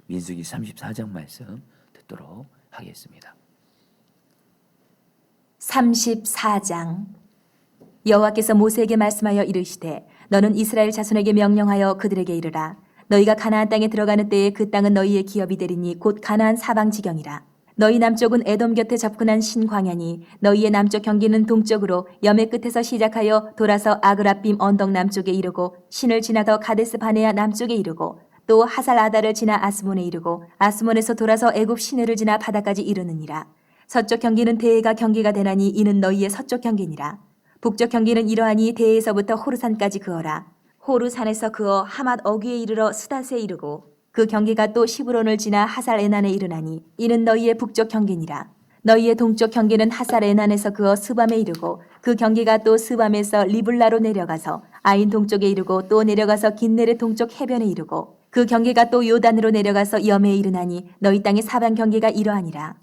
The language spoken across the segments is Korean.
민수기 34장 말씀 듣도록 하겠습니다. 34장. 여호와께서 모세에게 말씀하여 이르시되 너는 이스라엘 자손에게 명령하여 그들에게 이르라. 너희가 가나안 땅에 들어가는 때에 그 땅은 너희의 기업이 되리니 곧 가나안 사방 지경이라. 너희 남쪽은 에돔 곁에 접근한 신광야니 너희의 남쪽 경계는 동쪽으로 염해 끝에서 시작하여 돌아서 아그라빔 언덕 남쪽에 이르고 신을 지나서 가데스 바네아 남쪽에 이르고 또 하살 아다를 지나 아스몬에 이르고 아스몬에서 돌아서 애굽 시내를 지나 바다까지 이르느니라. 서쪽 경계는 대해가 경계가 되나니 이는 너희의 서쪽 경계니라. 북쪽 경계는 이러하니 대해에서부터 호르산까지 그어라. 호르산에서 그어 하맛 어귀에 이르러 스닷에 이르고 그 경계가 또 시브론을 지나 하살 에난에 이르나니 이는 너희의 북쪽 경계니라. 너희의 동쪽 경계는 하살 에난에서 그어 스밤에 이르고 그 경계가 또 스밤에서 리블라로 내려가서 아인 동쪽에 이르고 또 내려가서 긴네레 동쪽 해변에 이르고 그 경계가 또 요단으로 내려가서 염해에 이르나니 너희 땅의 사방 경계가 이러하니라.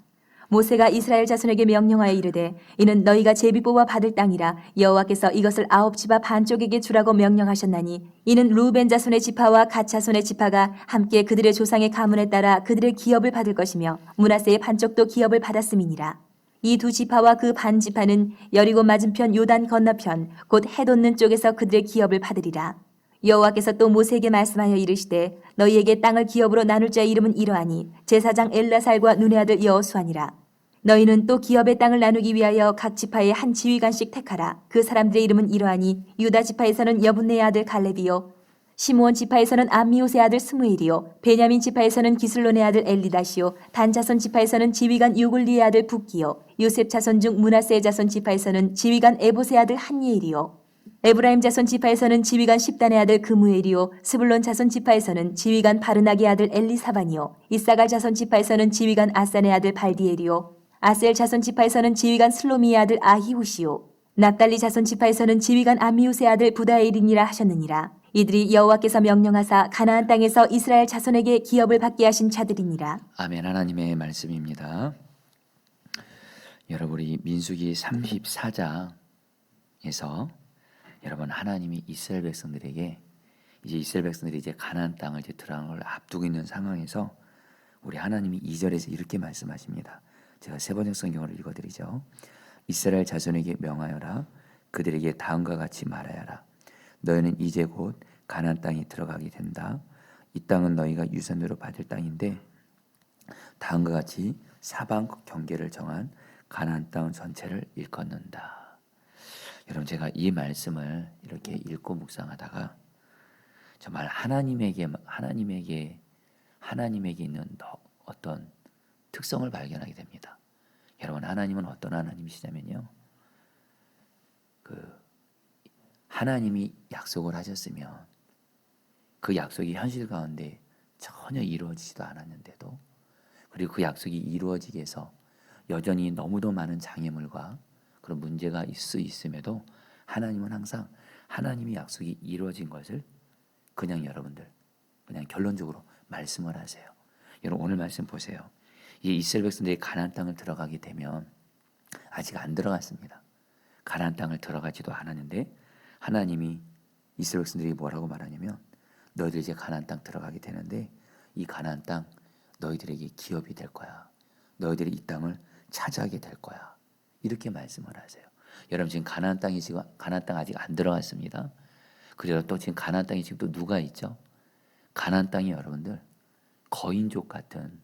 모세가 이스라엘 자손에게 명령하여 이르되 이는 너희가 제비 뽑아 받을 땅이라 여호와께서 이것을 9지파 반쪽에게 주라고 명령하셨나니 이는 루벤 자손의 지파와 갓 자손의 지파가 함께 그들의 조상의 가문에 따라 그들의 기업을 받을 것이며 므낫세의 반쪽도 기업을 받았음이니라. 이 두 지파와 그 반 지파는 여리고 맞은편 요단 건너편 곧 해돋는 쪽에서 그들의 기업을 받으리라. 여호와께서 또 모세에게 말씀하여 이르시되 너희에게 땅을 기업으로 나눌 자의 이름은 이러하니 제사장 엘라살과 눈의 아들 여호수아니라. 너희는 또 기업의 땅을 나누기 위하여 각 지파에 한 지휘관씩 택하라. 그 사람들의 이름은 이러하니 유다 지파에서는 여분네의 아들 갈렙이요 시므온 지파에서는 암미옷의 아들 스무엘이요 베냐민 지파에서는 기슬론의 아들 엘리다시요 단 자손 지파에서는 지휘관 유글리의 아들 붓기요 요셉 자손 중 므낫세의 자손 지파에서는 지휘관 에봇의 아들 한예일이요 에브라임 자손 지파에서는 지휘관 십단의 아들 그무엘이요 스불론 자손 지파에서는 지휘관 바르나기의 아들 엘리사반이요 이사갈 자손 지파에서는 지휘관 아산의 아들 발디엘이요 아셀 자손 지파에서는 지휘관 슬로미의 아들 아히후시요 납달리 자손 지파에서는 지휘관 암미웃의 아들 부다엘이니라 하셨느니라. 이들이 여호와께서 명령하사 가나안 땅에서 이스라엘 자손에게 기업을 받게 하신 자들이니라. 아멘. 하나님의 말씀입니다. 여러분, 우리 민수기 34장에서 여러분, 하나님이 이스라엘 백성들에게 이스라엘 백성들이 가나안 땅을 들어가는 걸 앞두고 있는 상황에서 우리 하나님이 2절에서 이렇게 말씀하십니다. 제가 세 번역 성경을 읽어드리죠. 이스라엘 자손에게 명하여라. 그들에게 다음과 같이 말하여라. 너희는 이제 곧 가나안 땅에 들어가게 된다. 이 땅은 너희가 유산으로 받을 땅인데 다음과 같이 사방 경계를 정한 가나안 땅 전체를 일컫는다. 여러분, 제가 이 말씀을 이렇게 읽고 묵상하다가 정말 하나님에게 있는 어떤 특성을 발견하게 됩니다. 여러분, 하나님은 어떤 하나님이시냐면요, 하나님이 약속을 하셨으면 그 약속이 현실 가운데 전혀 이루어지지도 않았는데도, 그리고 그 약속이 이루어지게 해서 여전히 너무도 많은 장애물과 그런 문제가 있음에도 하나님은 항상 하나님의 약속이 이루어진 것을 그냥 결론적으로 말씀을 하세요. 여러분, 오늘 말씀 보세요. 이 이스라엘 백성들이 가나안 땅을 들어가게 되면 아직 안 들어갔습니다. 가나안 땅을 들어가지도 않았는데 하나님이 이스라엘 백성들이 뭐라고 말하냐면 너희들 이제 가나안 땅 들어가게 되는데 이 가나안 땅 너희들에게 기업이 될 거야. 너희들이 이 땅을 차지하게 될 거야. 이렇게 말씀을 하세요. 여러분, 지금 가나안 땅 아직 안 들어갔습니다. 그리고 또 지금 가나안 땅에 지금 또 누가 있죠? 가나안 땅이 여러분들 거인족 같은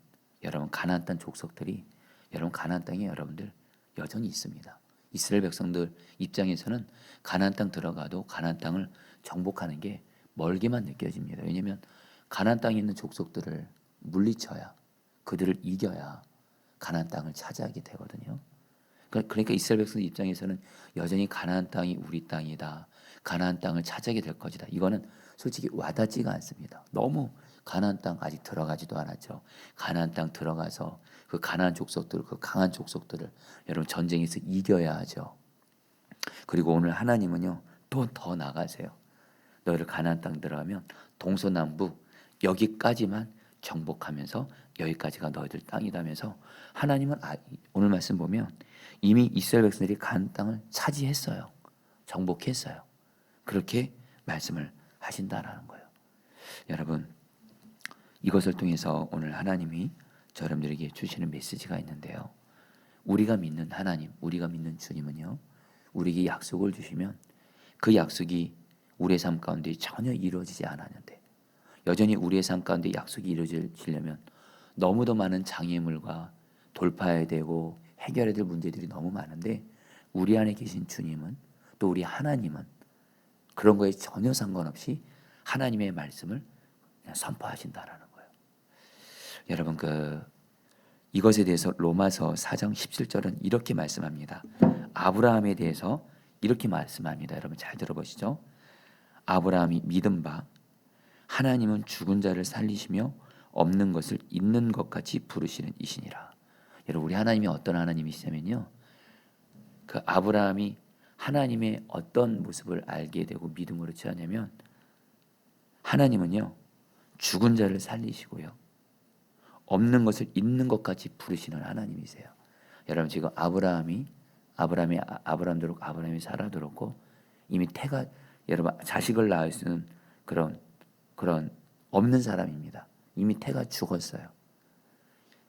여러분 가나안 땅 족속들이 가나안 땅에 여러분들 여전히 있습니다. 이스라엘 백성들 입장에서는 가나안 땅 들어가도 가나안 땅을 정복하는 게 멀게만 느껴집니다. 왜냐하면 가나안 땅에 있는 족속들을 물리쳐야, 그들을 이겨야 가나안 땅을 차지하게 되거든요. 그러니까 이스라엘 백성들 입장에서는 여전히 가나안 땅이 우리 땅이다, 가나안 땅을 차지하게 될 것이다, 이거는 솔직히 와닿지가 않습니다. 너무 가나안 땅 아직 들어가지도 않았죠. 가나안 땅 들어가서 그 가나안 족속들, 그 강한 족속들을 여러분 전쟁에서 이겨야 하죠. 그리고 오늘 하나님은요, 또 더 나가세요. 너희를 가나안 땅 들어가면 동서남북 여기까지만 정복하면서 여기까지가 너희들 땅이다면서 하나님은 오늘 말씀 보면 이미 이스라엘 백성들이 가나안 땅을 차지했어요. 정복했어요. 그렇게 말씀을 하신다라는 거예요. 여러분, 이것을 통해서 오늘 하나님이 저 여러분들에게 주시는 메시지가 있는데요. 우리가 믿는 하나님, 우리가 믿는 주님은요, 우리에게 약속을 주시면 그 약속이 우리의 삶 가운데 전혀 이루어지지 않았는데, 여전히 우리의 삶 가운데 약속이 이루어지려면 너무도 많은 장애물과 돌파해야 되고 해결해야 될 문제들이 너무 많은데, 우리 안에 계신 주님은, 또 우리 하나님은 그런 거에 전혀 상관없이 하나님의 말씀을 그냥 선포하신다라는 거예요. 여러분, 이것에 대해서 로마서 4장 17절은 이렇게 말씀합니다. 아브라함에 대해서 이렇게 말씀합니다. 여러분 잘 들어보시죠. 아브라함이 믿은 바 하나님은 죽은 자를 살리시며 없는 것을 있는 것 같이 부르시는 이시니라. 여러분, 우리 하나님이 어떤 하나님이시냐면요, 그 아브라함이 하나님의 어떤 모습을 알게 되고 믿음으로 취하냐면, 하나님은요 죽은 자를 살리시고요 없는 것을 있는 것 같이 부르시는 하나님이세요. 여러분, 지금 아브라함이 사라도 그렇고 이미 태가, 여러분 자식을 낳을 수 있는 그런 없는 사람입니다. 이미 태가 죽었어요.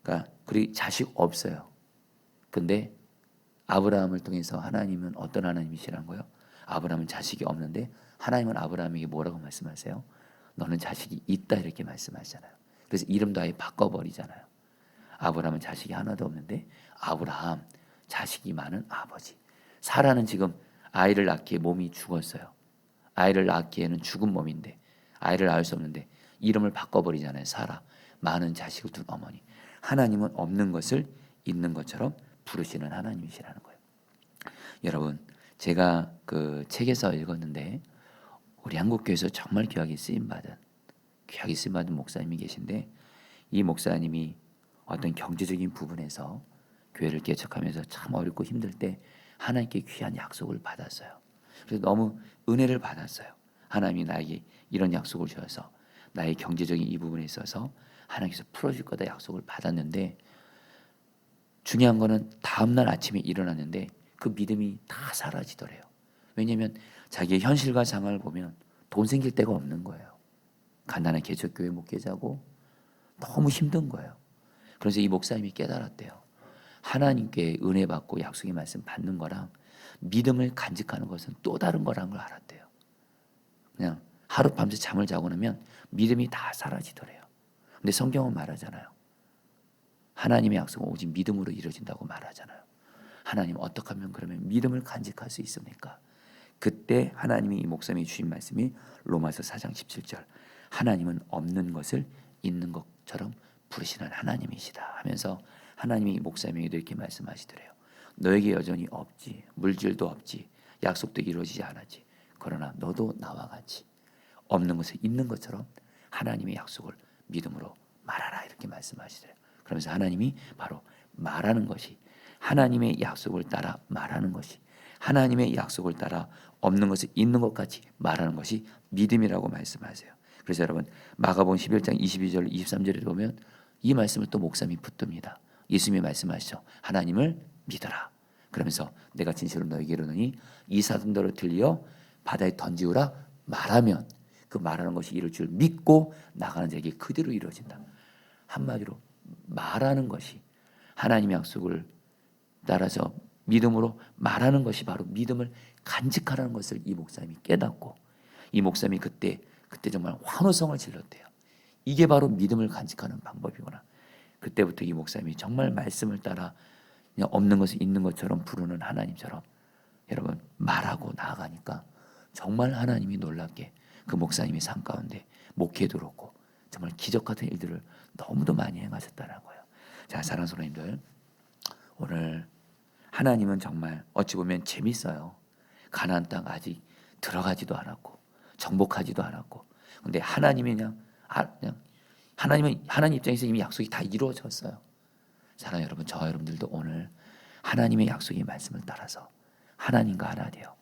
그러니까 그리고 자식 없어요. 근데 아브라함을 통해서 하나님은 어떤 하나님이시라는 거예요? 아브라함은 자식이 없는데 하나님은 아브라함에게 뭐라고 말씀하세요? 너는 자식이 있다, 이렇게 말씀하시잖아요. 그래서 이름도 아예 바꿔버리잖아요. 아브라함은 자식이 하나도 없는데 아브라함, 자식이 많은 아버지. 사라는 지금 아이를 낳기에 몸이 죽었어요. 아이를 낳기에는 죽은 몸인데, 아이를 낳을 수 없는데 이름을 바꿔버리잖아요. 사라, 많은 자식을 둔 어머니. 하나님은 없는 것을 있는 것처럼 부르시는 하나님이시라는 거예요. 여러분, 제가 그 책에서 읽었는데, 우리 한국교회에서 정말 귀하게 쓰임받은 목사님이 계신데, 이 목사님이 어떤 경제적인 부분에서 교회를 개척하면서 참 어렵고 힘들 때 하나님께 귀한 약속을 받았어요. 그래서 너무 은혜를 받았어요. 하나님이 나에게 이런 약속을 주셔서 나의 경제적인 이 부분에 있어서 하나님께서 풀어줄 거다 약속을 받았는데, 중요한 거는 다음날 아침에 일어났는데 그 믿음이 다 사라지더래요. 왜냐하면 자기의 현실과 상황을 보면 돈 생길 데가 없는 거예요. 가난한 개척교회 목회자고 너무 힘든 거예요. 그래서 이 목사님이 깨달았대요. 하나님께 은혜 받고 약속의 말씀 받는 거랑 믿음을 간직하는 것은 또 다른 거라는 걸 알았대요. 그냥 하룻밤새 잠을 자고 나면 믿음이 다 사라지더래요. 근데 성경은 말하잖아요. 하나님의 약속은 오직 믿음으로 이루어진다고 말하잖아요. 하나님, 어떻게 하면 그러면 믿음을 간직할 수 있습니까? 그때 하나님이 이 목사님이 주신 말씀이 로마서 4장 17절, 하나님은 없는 것을 있는 것처럼 부르시는 하나님이시다 하면서 하나님이 목사님에게 이렇게 말씀하시더래요. 너에게 여전히 없지, 물질도 없지, 약속도 이루어지지 않았지. 그러나 너도 나와 같이 없는 것을 있는 것처럼 하나님의 약속을 믿음으로 말하라, 이렇게 말씀하시더래요. 그러면서 하나님이 바로 말하는 것이, 하나님의 약속을 따라 말하는 것이, 하나님의 약속을 따라 없는 것을 있는 것 같이 말하는 것이 믿음이라고 말씀하세요. 그래서 여러분, 마가복음 11장 22절 23절에 보면 이 말씀을 또 목사님이 붙듭니다. 예수님이 말씀하시죠. 하나님을 믿어라. 그러면서 내가 진실로 너에게 이르노니 이 사슴들을 들려 바다에 던지우라 말하면 그 말하는 것이 이룰 줄 믿고 나가는 자에게 그대로 이루어진다. 한마디로 말하는 것이, 하나님의 약속을 따라서 믿음으로 말하는 것이 바로 믿음을 간직하라는 것을 이 목사님이 깨닫고, 이 목사님이 그때 정말 환호성을 질렀대요. 이게 바로 믿음을 간직하는 방법이구나. 그때부터 이 목사님이 정말 말씀을 따라 그냥 없는 것을 있는 것처럼 부르는 하나님처럼 여러분 말하고 나아가니까 정말 하나님이 놀랍게 그 목사님의 삶 가운데 목회도 그렇고 정말 기적 같은 일들을 너무도 많이 행하셨다는 거예요. 자, 사랑하는 성도님들, 오늘 하나님은 정말 어찌 보면 재밌어요. 가나안 땅 아직 들어가지도 않았고 정복하지도 않았고, 근데 하나님이 그냥 하나님 입장에서 이미 약속이 다 이루어졌어요. 사랑하는 여러분, 저와 여러분들도 오늘 하나님의 약속의 말씀을 따라서 하나님과 하나 되어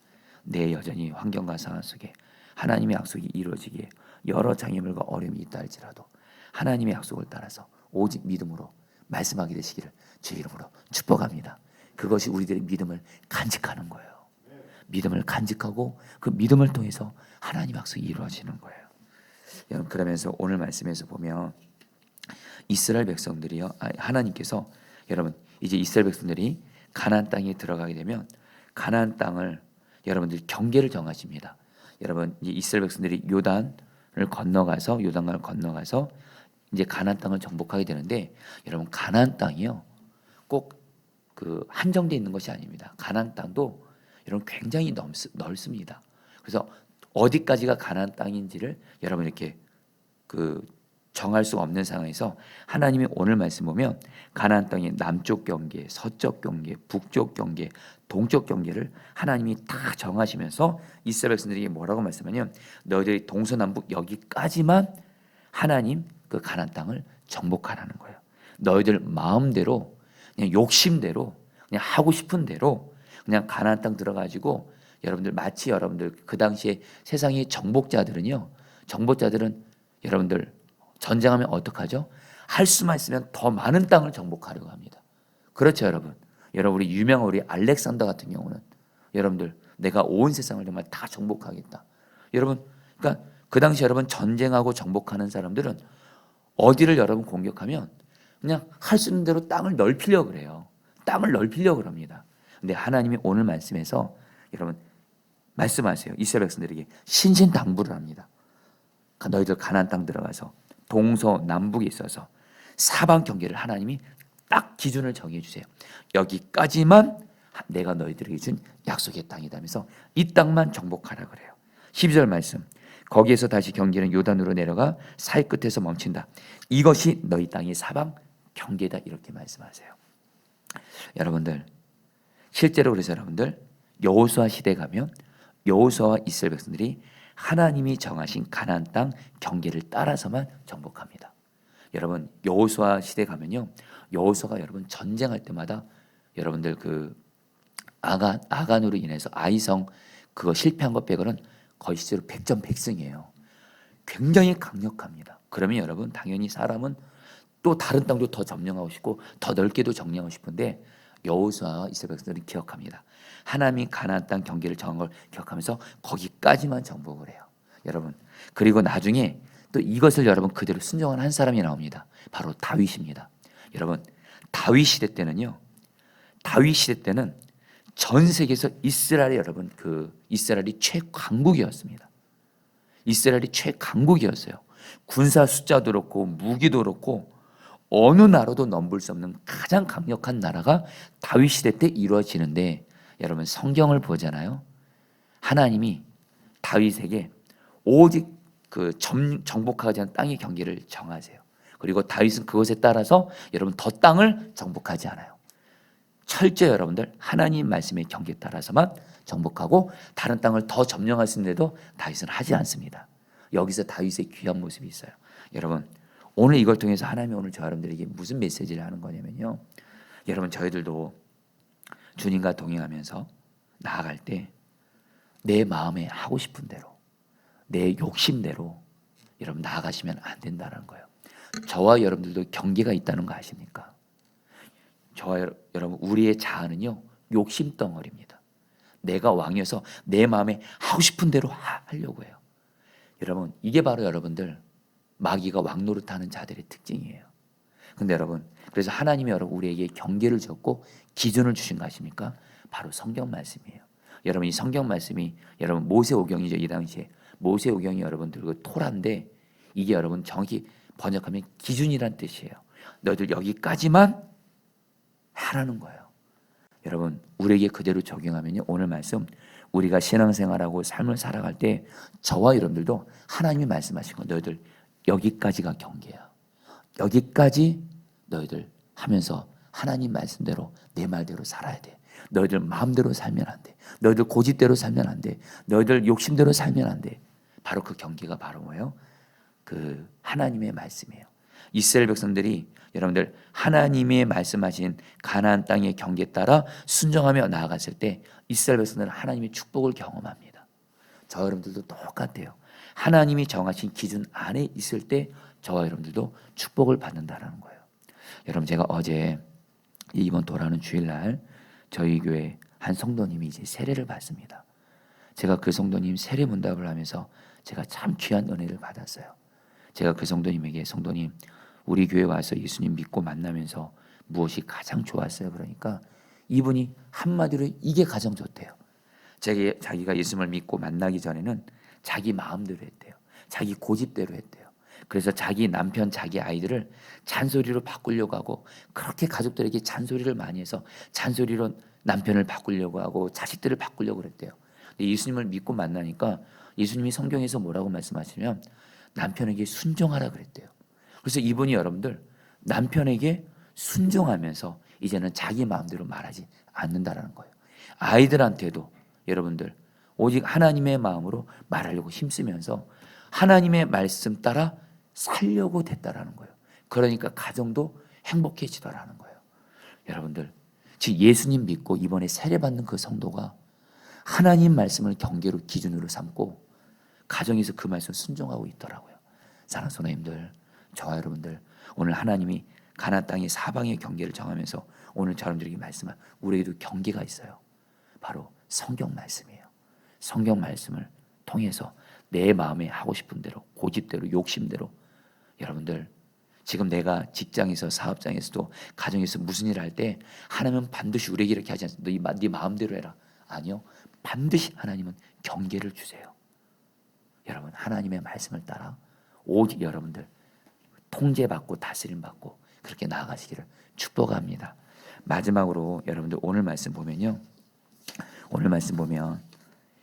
내 여전히 환경과 상황 속에 하나님의 약속이 이루어지기에 여러 장애물과 어려움이 있다 할지라도 하나님의 약속을 따라서 오직 믿음으로 말씀하게 되시기를 주의 이름으로 축복합니다. 그것이 우리들의 믿음을 간직하는 거예요. 믿음을 간직하고 그 믿음을 통해서 하나님 약속이 이루어지는 거예요. 여러분, 그러면서 오늘 말씀에서 보면 이스라엘 백성들이요, 하나님께서 여러분 이제 이스라엘 백성들이 가나안 땅에 들어가게 되면 가나안 땅을 여러분들이 경계를 정하십니다. 여러분 이제 이스라엘 백성들이 요단강을 건너가서 이제 가나안 땅을 정복하게 되는데, 여러분 가나안 땅이요 꼭 그 한정되어 있는 것이 아닙니다. 가나안 땅도 여러분 굉장히 넓습니다. 그래서 어디까지가 가나안 땅인지를 여러분 이렇게 그 정할 수 없는 상황에서 하나님이 오늘 말씀 보면 가나안 땅의 남쪽 경계, 서쪽 경계, 북쪽 경계, 동쪽 경계를 하나님이 다 정하시면서 이스라엘 백성들에게 뭐라고 말씀하냐면, 너희들이 동서남북 여기까지만 하나님 그 가나안 땅을 정복하라는 거예요. 너희들 마음대로 그냥 욕심대로 그냥 하고 싶은 대로 그냥 가나안 땅 들어가지고, 여러분들 마치 여러분들 그 당시에 세상의 정복자들은 여러분들 전쟁하면 어떡하죠? 할 수만 있으면 더 많은 땅을 정복하려고 합니다. 그렇죠, 여러분. 여러분 우리 유명한 우리 알렉산더 같은 경우는 여러분들 내가 온 세상을 정말 다 정복하겠다. 여러분, 그러니까 그 당시 여러분 전쟁하고 정복하는 사람들은 어디를 여러분 공격하면 그냥 할 수 있는 대로 땅을 넓히려고 그래요. 땅을 넓히려고 합니다. 근데 하나님이 오늘 말씀에서 여러분 말씀하세요. 이스라엘 백성들에게 신신당부를 합니다. 너희들 가나안 땅 들어가서 동서남북에 있어서 사방 경계를 하나님이 딱 기준을 정해 주세요. 여기까지만 내가 너희들에게 준 약속의 땅이다면서 이 땅만 정복하라 그래요. 12절 말씀, 거기에서 다시 경계는 요단으로 내려가 사해 끝에서 멈춘다. 이것이 너희 땅의 사방 경계다, 이렇게 말씀하세요. 여러분들 실제로 그래서 여러분들 여호수아 시대 가면 여호수아와 이스라엘 백성들이 하나님이 정하신 가나안 땅 경계를 따라서만 정복합니다. 여러분 여호수아 시대 가면요, 여호수아가 여러분 전쟁할 때마다 여러분들 그 아간으로 인해서 아이성 그거 실패한 것 빼고는 거의 실제로 100점 100승이에요. 굉장히 강력합니다. 그러면 여러분 당연히 사람은 또 다른 땅도 더 점령하고 싶고 더 넓게도 점령하고 싶은데, 여호수아와 이스라엘 백성들이 기억합니다. 하나님이 가나안 땅 경계를 정한 걸 기억하면서 거기까지만 정복을 해요. 여러분 그리고 나중에 또 이것을 여러분 그대로 순종한 한 사람이 나옵니다. 바로 다윗입니다. 여러분 다윗 시대 때는 전 세계에서 이스라엘이 여러분 이스라엘이 최강국이었습니다. 이스라엘이 최강국이었어요. 군사 숫자도 그렇고 무기도 그렇고 어느 나라도 넘볼 수 없는 가장 강력한 나라가 다윗 시대 때 이루어지는데, 여러분 성경을 보잖아요. 하나님이 다윗에게 오직 그 정복하지 않은 땅의 경계를 정하세요. 그리고 다윗은 그것에 따라서 여러분 더 땅을 정복하지 않아요. 철저히 여러분들 하나님 말씀의 경계에 따라서만 정복하고 다른 땅을 더 점령할 수 있는데도 다윗은 하지 않습니다. 여기서 다윗의 귀한 모습이 있어요. 여러분 오늘 이걸 통해서 하나님이 오늘 저 여러분들에게 무슨 메시지를 하는 거냐면요, 여러분 저희들도 주님과 동행하면서 나아갈 때 내 마음에 하고 싶은 대로 내 욕심대로 여러분 나아가시면 안 된다는 거예요. 저와 여러분들도 경계가 있다는 거 아십니까? 저와 여러분 우리의 자아는요 욕심 덩어리입니다. 내가 왕이어서 내 마음에 하고 싶은 대로 하려고 해요. 여러분 이게 바로 여러분들 마귀가 왕 노릇하는 자들의 특징이에요. 근데 여러분 그래서 하나님이 여러분 우리에게 경계를 줬고 기준을 주신 거 아십니까? 바로 성경 말씀이에요. 여러분 이 성경 말씀이 여러분 모세오경이죠. 이 당시에 모세오경이 여러분들 그 토라인데, 이게 여러분 정확히 번역하면 기준이란 뜻이에요. 너희들 여기까지만 하라는 거예요. 여러분 우리에게 그대로 적용하면요, 오늘 말씀 우리가 신앙생활하고 삶을 살아갈 때 저와 여러분들도 하나님이 말씀하신 거, 너희들 여기까지가 경계야. 여기까지 너희들 하면서 하나님 말씀대로 내 말대로 살아야 돼. 너희들 마음대로 살면 안 돼. 너희들 고집대로 살면 안 돼. 너희들 욕심대로 살면 안 돼. 바로 그 경계가 바로 뭐예요? 그 하나님의 말씀이에요. 이스라엘 백성들이 여러분들 하나님의 말씀하신 가나안 땅의 경계에 따라 순종하며 나아갔을 때 이스라엘 백성들은 하나님의 축복을 경험합니다. 저 여러분들도 똑같아요. 하나님이 정하신 기준 안에 있을 때 저와 여러분들도 축복을 받는다는 거예요. 여러분 제가 어제 이번 돌아오는 주일날 저희 교회 한 성도님이 이제 세례를 받습니다. 제가 그 성도님 세례 문답을 하면서 제가 참 귀한 은혜를 받았어요. 제가 그 성도님에게, 성도님 우리 교회 와서 예수님 믿고 만나면서 무엇이 가장 좋았어요? 그러니까 이분이 한마디로 이게 가장 좋대요. 자기가 예수님을 믿고 만나기 전에는 자기 마음대로 했대요. 자기 고집대로 했대요. 그래서 자기 남편, 자기 아이들을 잔소리로 바꾸려고 하고, 그렇게 가족들에게 잔소리를 많이 해서 잔소리로 남편을 바꾸려고 하고 자식들을 바꾸려고 그랬대요. 근데 예수님을 믿고 만나니까 예수님이 성경에서 뭐라고 말씀하시면 남편에게 순종하라 그랬대요. 그래서 이분이 여러분들 남편에게 순종하면서 이제는 자기 마음대로 말하지 않는다라는 거예요. 아이들한테도 여러분들 오직 하나님의 마음으로 말하려고 힘쓰면서 하나님의 말씀 따라 살려고 됐다라는 거예요. 그러니까 가정도 행복해지더라는 거예요. 여러분들, 즉 예수님 믿고 이번에 세례받는 그 성도가 하나님 말씀을 경계로 기준으로 삼고 가정에서 그 말씀 순종하고 있더라고요. 사랑하는 성도님들, 저와 여러분들, 오늘 하나님이 가나안 땅의 사방의 경계를 정하면서 오늘 저러분들에게 말씀한 우리에게도 경계가 있어요. 바로 성경 말씀이에요. 성경 말씀을 통해서 내 마음에 하고 싶은 대로, 고집대로, 욕심대로, 여러분들 지금 내가 직장에서, 사업장에서도, 가정에서 무슨 일을 할 때 하나님은 반드시 우리에게 이렇게 하지 않습니다. 네 마음대로 해라. 아니요, 반드시 하나님은 경계를 주세요. 여러분, 하나님의 말씀을 따라 오직 여러분들 통제받고 다스림받고 그렇게 나아가시기를 축복합니다. 마지막으로 여러분들 오늘 말씀 보면요, 오늘 말씀 보면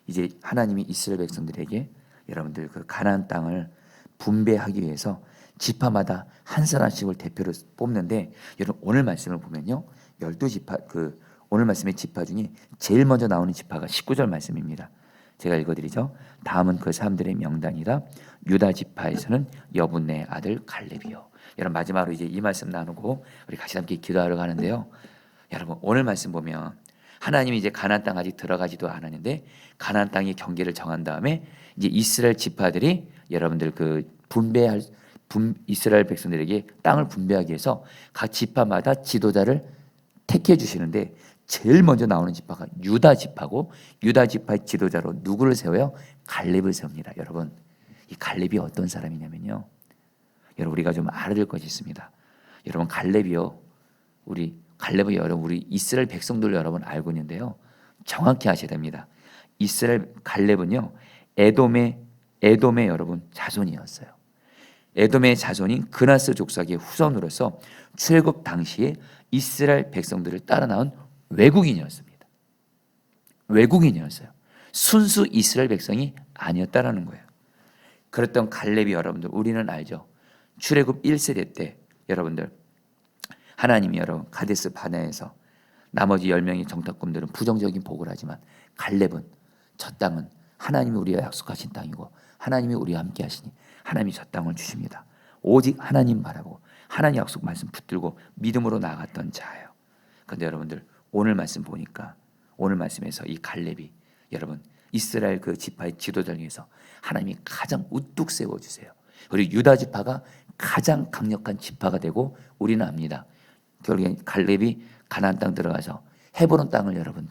이제 하나님이 이스라엘 백성들에게 여러분들 그 가나안 땅을 분배하기 위해서 지파마다 한 사람씩을 대표로 뽑는데, 여러분 오늘 말씀을 보면요, 12지파, 그 오늘 말씀의 지파 중에 제일 먼저 나오는 지파가 19절 말씀입니다. 제가 읽어드리죠. 다음은 그 사람들의 명단이라. 유다 지파에서는 여분네 아들 갈렙이요. 여러분 마지막으로 이제 이 말씀 나누고 우리 같이 함께 기도하러 가는데요. 여러분 오늘 말씀 보면 하나님이 이제 가나안 땅 아직 들어가지도 않았는데 가나안 땅의 경계를 정한 다음에 이제 이스라엘 지파들이 여러분들 그 이스라엘 백성들에게 땅을 분배하기 위해서 각 지파마다 지도자를 택해 주시는데, 제일 먼저 나오는 지파가 유다 지파고, 유다 지파의 지도자로 누구를 세워요? 갈렙을 세웁니다. 여러분, 이 갈렙이 어떤 사람이냐면요, 여러분 우리가 좀 알아야 될 것이 있습니다. 여러분 갈렙이요, 갈렙은 여러분 우리 이스라엘 백성들 여러분 알고 있는데요, 정확히 아셔야 됩니다. 이스라엘 갈렙은요 에돔의 여러분 자손이었어요. 에돔의 자손인 그나스 족속의 후손으로서 출애굽 당시에 이스라엘 백성들을 따라 나온 외국인이었습니다. 외국인이었어요. 순수 이스라엘 백성이 아니었다라는 거예요. 그랬던 갈렙이 여러분들 우리는 알죠. 출애굽 1세대 때 여러분들 하나님이 여러분 가데스 바네아에서 나머지 10명의 정탐꾼들은 부정적인 보고를 하지만 갈렙은 저 땅은 하나님이 우리와 약속하신 땅이고 하나님이 우리와 함께 하시니 하나님이 저 땅을 주십니다. 오직 하나님 바라고 하나님 약속 말씀 붙들고 믿음으로 나아갔던 자예요. 그런데 여러분들 오늘 말씀 보니까 오늘 말씀에서 이 갈렙이 여러분 이스라엘 그 지파의 지도자를 위해서 하나님이 가장 우뚝 세워주세요. 그리고 유다 지파가 가장 강력한 지파가 되고 우리는 압니다. 결국엔 갈렙이 가나안 땅 들어가서 헤브론 땅을 여러분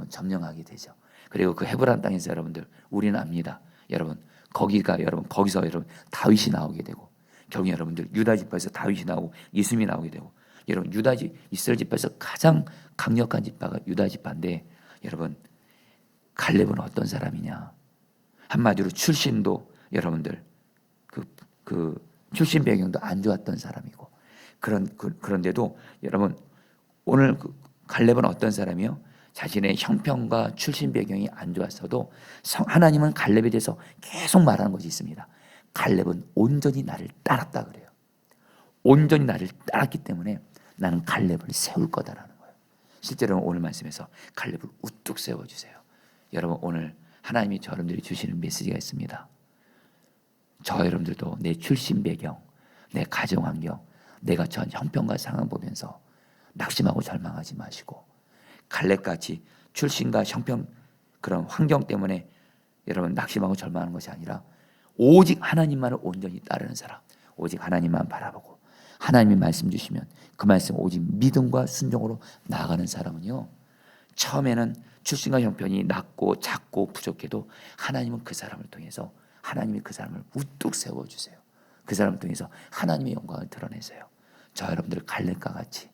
점령하게 되죠. 그리고 그 헤브론 땅에서 여러분들 우리는 압니다. 여러분 거기서 여러분 다윗이 나오게 되고, 결국 여러분들 유다 지파에서 다윗이 나오고 예수님이 나오게 되고, 여러분 이스라엘 지파에서 가장 강력한 지파가 유다 지파인데, 여러분 갈렙은 어떤 사람이냐? 한마디로 출신도 여러분들 그 출신 배경도 안 좋았던 사람이고, 그런데도 여러분 오늘 갈렙은 어떤 사람이요? 자신의 형편과 출신 배경이 안 좋았어도 하나님은 갈렙에 대해서 계속 말하는 것이 있습니다. 갈렙은 온전히 나를 따랐다 그래요. 온전히 나를 따랐기 때문에 나는 갈렙을 세울 거다라는 거예요. 실제로 오늘 말씀에서 갈렙을 우뚝 세워주세요. 여러분 오늘 하나님이 저 여러분들이 주시는 메시지가 있습니다. 저 여러분들도 내 출신 배경, 내 가정 환경, 내가 전 형편과 상황 보면서 낙심하고 절망하지 마시고, 갈렙같이 출신과 형편 그런 환경 때문에 여러분 낙심하고 절망하는 것이 아니라 오직 하나님만을 온전히 따르는 사람, 오직 하나님만 바라보고 하나님이 말씀 주시면 그 말씀 오직 믿음과 순종으로 나아가는 사람은요, 처음에는 출신과 형편이 낮고 작고 부족해도 하나님은 그 사람을 통해서 하나님이 그 사람을 우뚝 세워주세요. 그 사람 통해서 하나님의 영광을 드러내세요. 저 여러분들 갈렙과 같이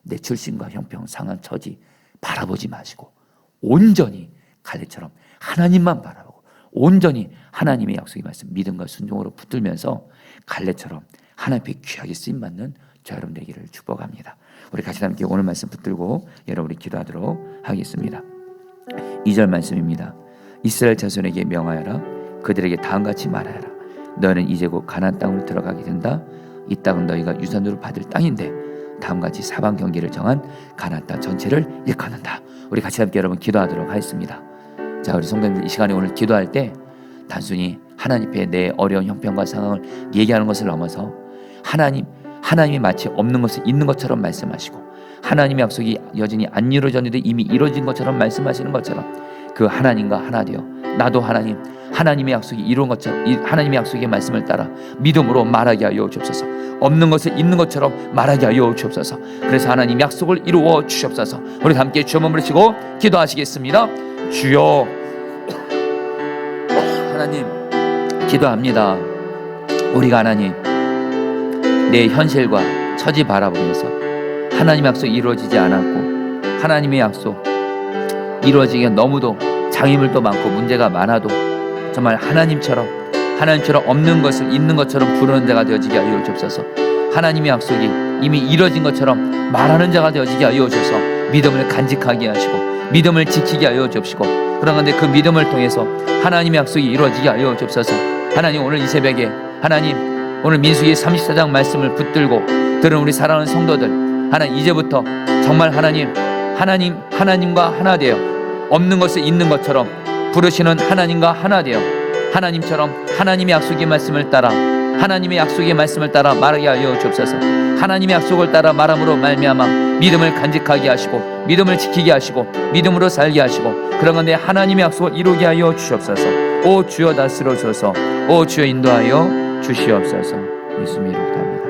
내 출신과 형편, 상한, 처지 바라보지 마시고 온전히 갈렙처럼 하나님만 바라보고 온전히 하나님의 약속의 말씀 믿음과 순종으로 붙들면서 갈렙처럼 하나님 앞에 귀하게 쓰임받는 저 여러분 되기를 축복합니다. 우리 같이 함께 오늘 말씀 붙들고 여러분이 기도하도록 하겠습니다. 2절 말씀입니다. 이스라엘 자손에게 명하여라. 그들에게 다음같이 말하여라. 너희는 이제 곧 가나안 땅으로 들어가게 된다. 이 땅은 너희가 유산으로 받을 땅인데 다음같이 사방 경계를 정한 가나안 땅 전체를 일컫는다. 우리 같이 함께 여러분 기도하도록 하겠습니다. 자, 우리 성도님들 이 시간에 오늘 기도할 때 단순히 하나님 앞에 내 어려운 형편과 상황을 얘기하는 것을 넘어서 하나님이 마치 없는 것을 있는 것처럼 말씀하시고 하나님의 약속이 여전히 안 이루어졌는데 이미 이루어진 것처럼 말씀하시는 것처럼 그 하나님과 하나 되어 나도 하나님의 약속이 이루어진 것처럼 하나님의 약속의 말씀을 따라 믿음으로 말하게 하여 주옵소서. 없는 것을 있는 것처럼 말하게 하여 주옵소서. 그래서 하나님 약속을 이루어 주옵소서. 우리 함께 주여 머무르시고 기도하시겠습니다. 주여, 하나님 기도합니다. 우리가 하나님 내 현실과 처지 바라보면서 하나님의 약속 이루어지지 않았고 하나님의 약속 이루어지기가 너무도 장애물도 많고 문제가 많아도 정말 하나님처럼 없는 것을 있는 것처럼 부르는 자가 되어지게 하여 주옵소서. 하나님의 약속이 이미 이루어진 것처럼 말하는 자가 되어지게 하여 주옵소서. 믿음을 간직하게 하시고 믿음을 지키게 하여 주옵시고 그런데 그 믿음을 통해서 하나님의 약속이 이루어지게 하여 주옵소서. 하나님 오늘 이 새벽에 하나님 오늘 민수기 34장 말씀을 붙들고 들은 우리 사랑하는 성도들 하나님 이제부터 정말 하나님과 하나 되어 없는 것을 있는 것처럼 부르시는 하나님과 하나 되어 하나님처럼 하나님의 약속의 말씀을 따라 말하게 하여 주옵소서. 하나님의 약속을 따라 말함으로 말미암아 믿음을 간직하게 하시고 믿음을 지키게 하시고 믿음으로 살게 하시고 그런 건데 하나님의 약속을 이루게 하여 주시옵소서. 오 주여 다스려주소서. 오 주여 인도하여 주시옵소서. 예수님 이름으로 기도합니다.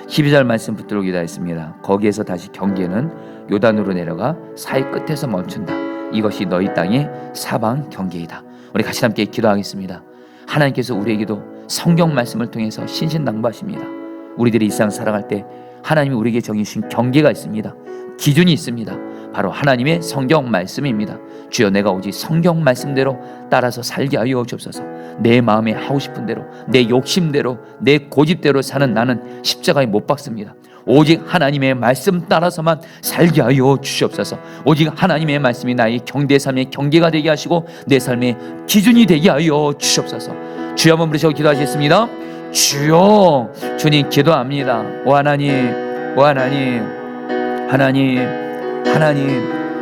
12절 말씀 붙들고 기도했습니다. 거기에서 다시 경계는 요단으로 내려가 사해 끝에서 멈춘다. 이것이 너희 땅의 사방 경계이다. 우리 같이 함께 기도하겠습니다. 하나님께서 우리에게도 성경 말씀을 통해서 신신당부하십니다. 우리들이 일상 살아갈 때 하나님이 우리에게 정해주신 경계가 있습니다. 기준이 있습니다. 바로 하나님의 성경 말씀입니다. 주여 내가 오직 성경 말씀대로 따라서 살게 하여 주옵소서. 내 마음에 하고 싶은 대로 내 욕심대로 내 고집대로 사는 나는 십자가에 못 박습니다. 오직 하나님의 말씀 따라서만 살게 하여 주시옵소서. 오직 하나님의 말씀이 나의 삶의 경계가 되게 하시고 내 삶의 기준이 되게 하여 주시옵소서. 주여 한번 부르시고 기도하시겠습니다. 주여, 주님 기도합니다. 오 하나님,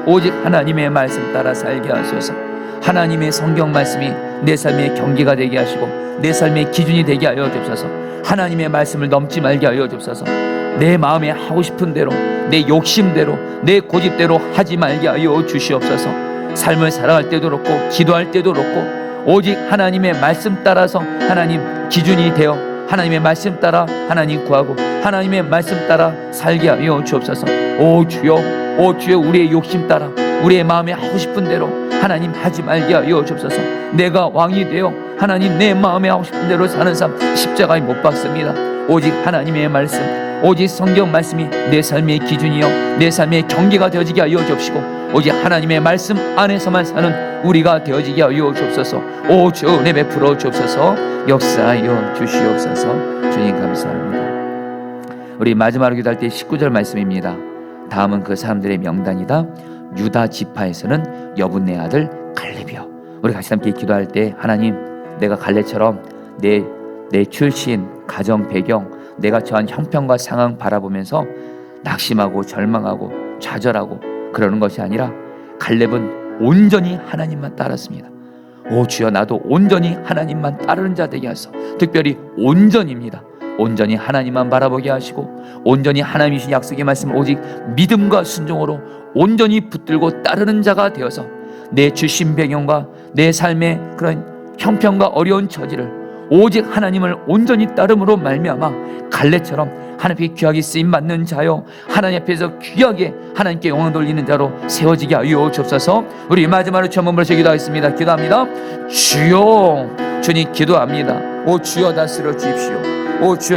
오직 하나님의 말씀 따라 살게 하소서. 하나님의 성경 말씀이 내 삶의 경계가 되게 하시고 내 삶의 기준이 되게 하여 주옵소서. 하나님의 말씀을 넘지 말게 하여 주옵소서. 내 마음에 하고 싶은 대로 내 욕심대로 내 고집대로 하지 말게 하여 주시옵소서. 삶을 살아갈 때도 그렇고 기도할 때도 그렇고 오직 하나님의 말씀 따라서 하나님 기준이 되어 하나님의 말씀 따라 하나님 구하고 하나님의 말씀 따라 살게 하여 주옵소서. 오 주여 우리의 욕심 따라 우리의 마음에 하고 싶은 대로 하나님 하지 말게 하여 주옵소서. 내가 왕이 되어 하나님 내 마음에 하고 싶은 대로 사는 삶 십자가에 못 박습니다. 오직 하나님의 말씀 오직 성경 말씀이 내 삶의 기준이요 내 삶의 경계가 되어지게 하여 주옵시고 오직 하나님의 말씀 안에서만 사는 우리가 되어지게 하여 주옵소서. 오 주 은혜 베풀어 주옵소서. 역사하여 주시옵소서. 주님 감사합니다. 우리 마지막으로 기도할 때 19절 말씀입니다. 다음은 그 사람들의 명단이다. 유다 지파에서는 여분네 아들 갈렙이요. 우리 같이 함께 기도할 때 하나님 내가 갈렙처럼 내 출신 가정 배경 내가 처한 형편과 상황 바라보면서 낙심하고 절망하고 좌절하고 그러는 것이 아니라 갈렙은 온전히 하나님만 따랐습니다. 오 주여 나도 온전히 하나님만 따르는 자 되게 하소서. 특별히 온전입니다. 온전히 하나님만 바라보게 하시고 온전히 하나님이 주신 약속의 말씀을 오직 믿음과 순종으로 온전히 붙들고 따르는 자가 되어서 내 출신 배경과 내 삶의 그런 형편과 어려운 처지를 오직 하나님을 온전히 따름으로 말미암아 갈렙처럼 하나님 앞에 귀하게 쓰임받는 자요, 하나님 앞에서 귀하게 하나님께 영광 돌리는 자로 세워지게 하여 주옵소서. 우리 마지막으로 주 한번 부르셔 기도하겠습니다. 기도합니다. 주여, 주님 기도합니다. 오 주여 다스려 주십시오. 오 주여